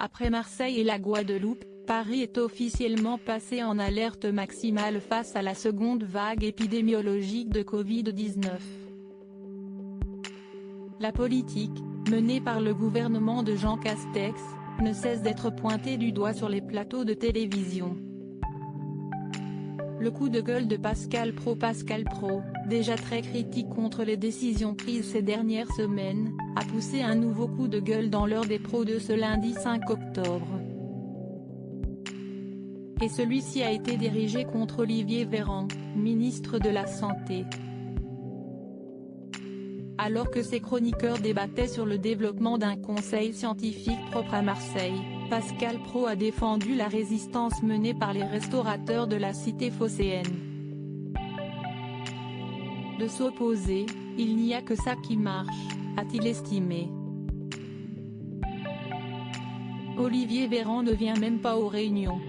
Après Marseille et la Guadeloupe, Paris est officiellement passé en alerte maximale face à la seconde vague épidémiologique de Covid-19. La politique, menée par le gouvernement de Jean Castex, ne cesse d'être pointée du doigt sur les plateaux de télévision. Le coup de gueule de Pascal Pro, déjà très critique contre les décisions prises ces dernières semaines, a poussé un nouveau coup de gueule dans l'heure des pros de ce lundi 5 octobre. Et celui-ci a été dirigé contre Olivier Véran, ministre de la Santé. Alors que ses chroniqueurs débattaient sur le développement d'un conseil scientifique propre à Marseille, Pascal Pro a défendu la résistance menée par les restaurateurs de la cité phocéenne. De s'opposer, il n'y a que ça qui marche, a-t-il estimé. Olivier Véran ne vient même pas aux réunions.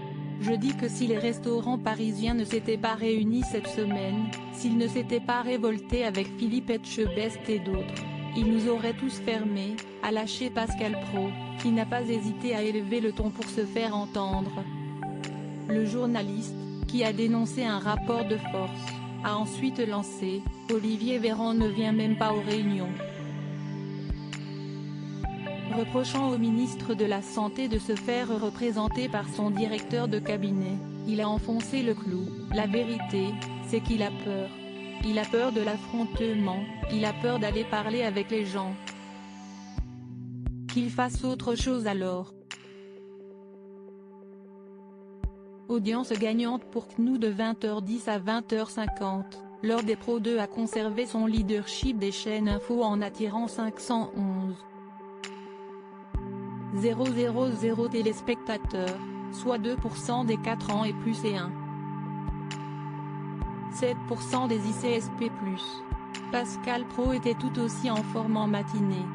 Je dis que si les restaurants parisiens ne s'étaient pas réunis cette semaine, s'ils ne s'étaient pas révoltés avec Philippe Etchebest et d'autres, ils nous auraient tous fermés, a lâché Pascal Pro, qui n'a pas hésité à élever le ton pour se faire entendre. Le journaliste, qui a dénoncé un rapport de force, a ensuite lancé « Olivier Véran ne vient même pas aux réunions ». Reprochant au ministre de la Santé de se faire représenter par son directeur de cabinet, il a enfoncé le clou. La vérité, c'est qu'il a peur. Il a peur de l'affrontement, il a peur d'aller parler avec les gens. Qu'il fasse autre chose alors. Audience gagnante pour CNOU de 20h10 à 20h50, l'heure des Pro 2 a conservé son leadership des chaînes info en attirant 511 000 téléspectateurs, soit 2% des 4 ans et plus et 7% des ICSP+. Pascal Pro était tout aussi en forme en matinée.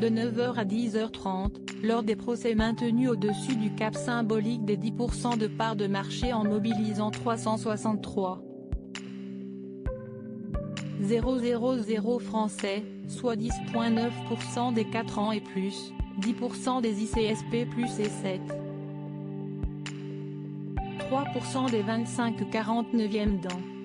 De 9h à 10h30, l'heure des pros s'est maintenue au-dessus du cap symbolique des 10% de part de marché en mobilisant 363 000 Français, soit 10,9% des 4 ans et plus, 10% des ICSP+, et 3% des 25-49e ans.